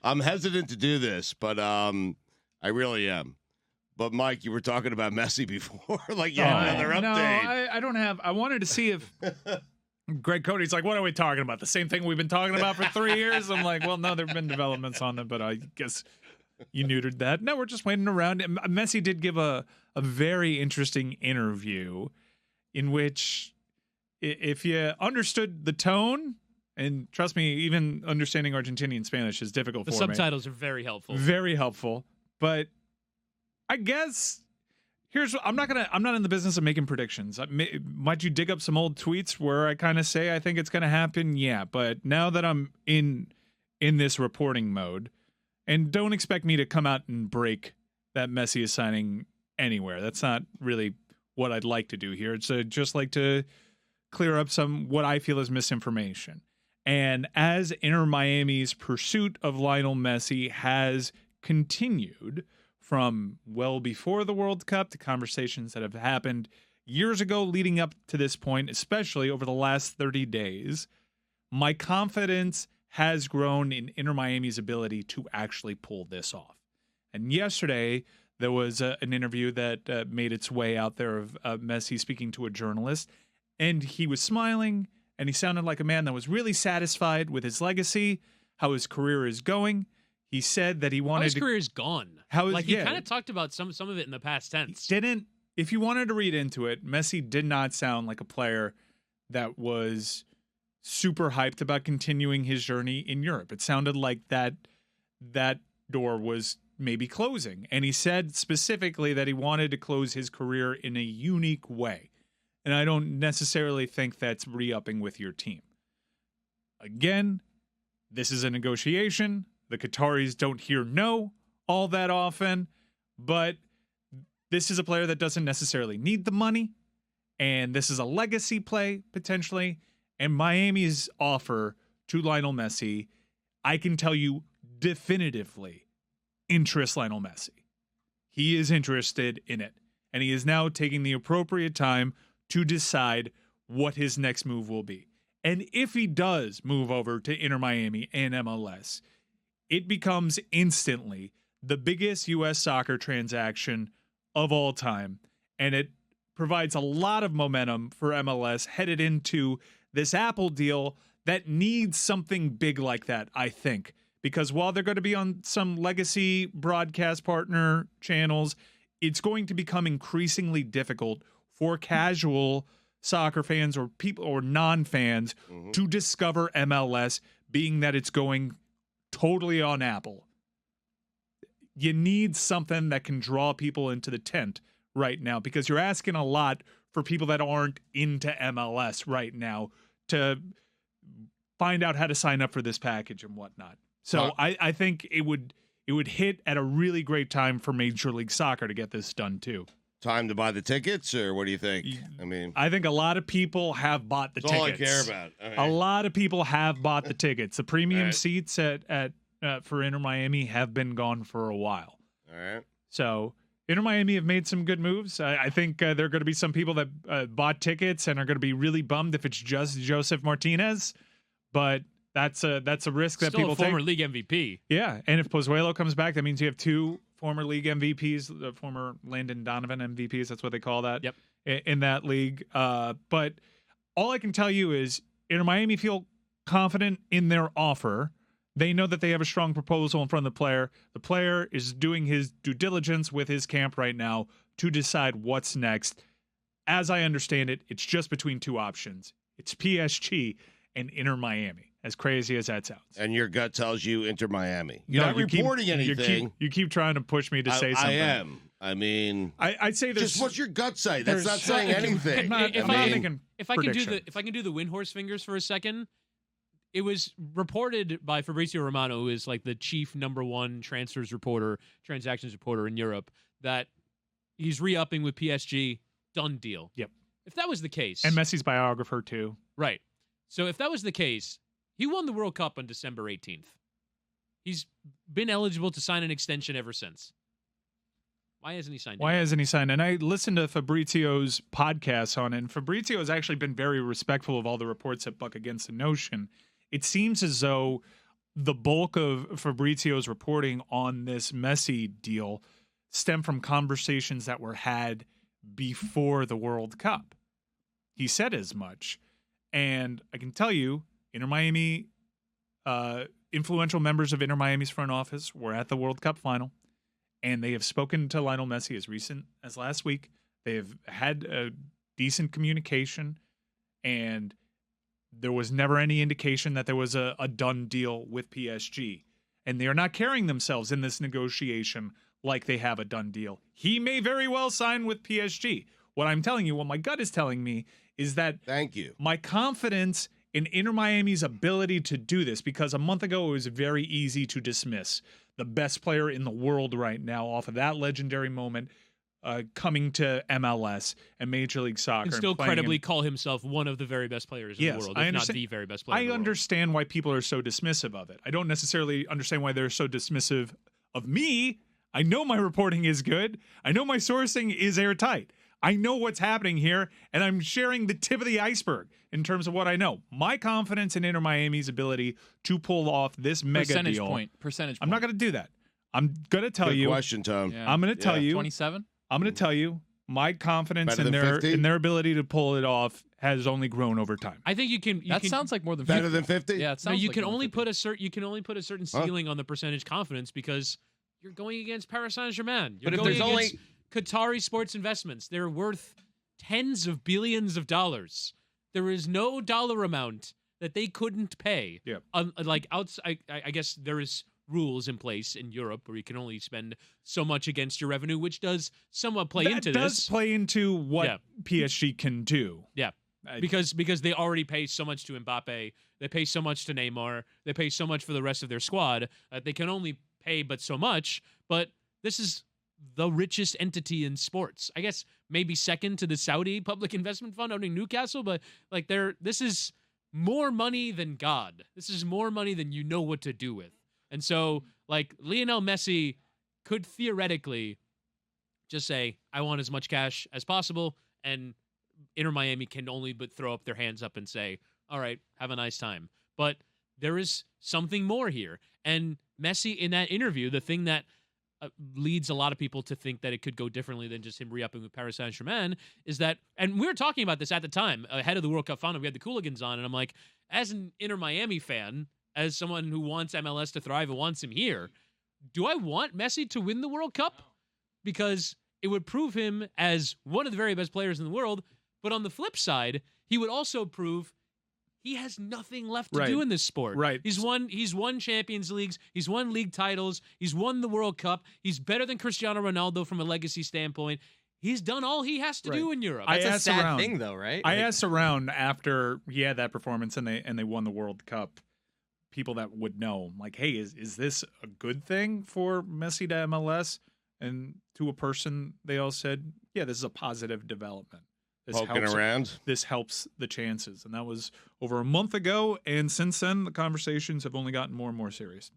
I'm hesitant to do this, but I really am. But Mike, you were talking about Messi before, like you had another update. No, I don't have. I wanted to see if Greg Cody's like, what are we talking about? The same thing we've been talking about for 3 years. I'm like, well, no, there've been developments on it, but I guess you neutered that. No, we're just waiting around. Messi did give a very interesting interview in which, if you understood the tone, and trust me, even understanding Argentinian Spanish is difficult for me. The subtitles are very helpful. Very helpful. But I guess I'm not in the business of making predictions. Might you dig up some old tweets where I kind of say I think it's going to happen? Yeah, but now that I'm in this reporting mode, and don't expect me to come out and break that Messi is signing anywhere. That's not really what I'd like to do here. It's just like to clear up some what I feel is misinformation. And as Inter Miami's pursuit of Lionel Messi has continued from well before the World Cup to conversations that have happened years ago leading up to this point, especially over the last 30 days, my confidence has grown in Inter Miami's ability to actually pull this off. And yesterday, there was an interview that made its way out there of Messi speaking to a journalist, and he was smiling, and he sounded like a man that was really satisfied with his legacy, how his career is going. He said that he wanted his career is gone. He kind of talked about some of it in the past tense. If you wanted to read into it, Messi did not sound like a player that was super hyped about continuing his journey in Europe. It sounded like that door was maybe closing. And he said specifically that he wanted to close his career in a unique way. And I don't necessarily think that's re-upping with your team. Again, this is a negotiation. The Qataris don't hear no all that often, but this is a player that doesn't necessarily need the money. And this is a legacy play, potentially. And Miami's offer to Lionel Messi, I can tell you definitively, interests Lionel Messi. He is interested in it. And he is now taking the appropriate time to decide what his next move will be. And if he does move over to Inter Miami and MLS, it becomes instantly the biggest U.S. soccer transaction of all time. And it provides a lot of momentum for MLS headed into this Apple deal that needs something big like that, I think. Because while they're going to be on some legacy broadcast partner channels, it's going to become increasingly difficult for casual soccer fans or people or non-fans to discover MLS, being that it's going totally on Apple. You need something that can draw people into the tent right now, because you're asking a lot for people that aren't into MLS right now to find out how to sign up for this package and whatnot. So I think it would hit at a really great time for Major League Soccer to get this done too. Time to buy the tickets, or what do you think? I think a lot of people have bought the tickets. All I care about. Right. A lot of people have bought the tickets. The premium seats at for Inter Miami have been gone for a while. All right. So Inter Miami have made some good moves. I think there are going to be some people that bought tickets and are going to be really bummed if it's just Josef Martinez, but that's a risk that people take. Still a former league MVP. Yeah, and if Pozuelo comes back, that means you have two former league MVPs, former Landon Donovan MVPs. That's what they call that. Yep. In that league. But all I can tell you is Inter Miami feel confident in their offer. They know that they have a strong proposal in front of the player. The player is doing his due diligence with his camp right now to decide what's next. As I understand it, it's just between two options. It's PSG and Inter Miami, as crazy as that sounds. And your gut tells you Inter Miami. You're not reporting anything. You keep trying to push me to say something. I am. I mean, I'd say there's just what's your gut say? That's not saying anything. If I can do the Windhorse fingers for a second, it was reported by Fabrizio Romano, who is like the chief #1 transactions reporter in Europe, that he's re-upping with PSG. Done deal. Yep. If that was the case, and Messi's biographer too. Right. So if that was the case, he won the World Cup on December 18th. He's been eligible to sign an extension ever since. Why hasn't he signed? Why hasn't he signed? And I listened to Fabrizio's podcast on it, and Fabrizio has actually been very respectful of all the reports that buck against the notion. It seems as though the bulk of Fabrizio's reporting on this Messi deal stem from conversations that were had before the World Cup. He said as much. And I can tell you, Inter Miami, influential members of Inter Miami's front office were at the World Cup final, and they have spoken to Lionel Messi as recent as last week. They have had a decent communication, and there was never any indication that there was a done deal with PSG. And they are not carrying themselves in this negotiation like they have a done deal. He may very well sign with PSG. What I'm telling you, what my gut is telling me, is that thank you. My confidence in Inter Miami's ability to do this, because a month ago it was very easy to dismiss the best player in the world right now off of that legendary moment, coming to MLS and Major League Soccer. And still credibly call himself one of the very best players in the world, if not the very best player in the world. I understand why people are so dismissive of it. I don't necessarily understand why they're so dismissive of me. I know my reporting is good. I know my sourcing is airtight. I know what's happening here, and I'm sharing the tip of the iceberg in terms of what I know. My confidence in Inter Miami's ability to pull off this mega deal. Percentage point. I'm not going to do that. I'm going to tell Good you. Question, Tom. Yeah. I'm going to tell you. 27? I'm going to tell you my confidence Better in than 50? their ability to pull it off has only grown over time. I think you can. That sounds like more than 50. Better than 50? Yeah, it sounds you like can more than only 50. put a certain. You can only put a certain ceiling on the percentage confidence because you're going against Paris Saint-Germain. You're But if going there's against Qatari sports investments. They're worth tens of billions of dollars. There is no dollar amount that they couldn't pay. Yeah. Like outside, I guess there is rules in place in Europe where you can only spend so much against your revenue, which does somewhat play into this. That does play into what PSG can do. Yeah. Because they already pay so much to Mbappe, they pay so much to Neymar, they pay so much for the rest of their squad. They can only pay but so much. But this is the richest entity in sports. I guess maybe second to the Saudi Public Investment Fund owning Newcastle, but like this is more money than God. This is more money than you know what to do with. And so, like, Lionel Messi could theoretically just say, I want as much cash as possible, and Inter Miami can only but throw up their hands up and say, all right, have a nice time. But there is something more here. And Messi, in that interview, the thing that leads a lot of people to think that it could go differently than just him re-upping with Paris Saint-Germain is that, and we were talking about this at the time, ahead of the World Cup final, we had the Cooligans on, and I'm like, as an Inter Miami fan, as someone who wants MLS to thrive and wants him here, do I want Messi to win the World Cup? Because it would prove him as one of the very best players in the world, but on the flip side, he would also prove he has nothing left to do in this sport. Right. He's won Champions Leagues. He's won league titles. He's won the World Cup. He's better than Cristiano Ronaldo from a legacy standpoint. He's done all he has to do in Europe. That's I a sad thing, though, right? I asked around after he had that performance and they won the World Cup, people that would know, like, hey, is this a good thing for Messi to MLS? And to a person, they all said, yeah, this is a positive development. This helps the chances. And that was over a month ago. And since then, the conversations have only gotten more and more serious.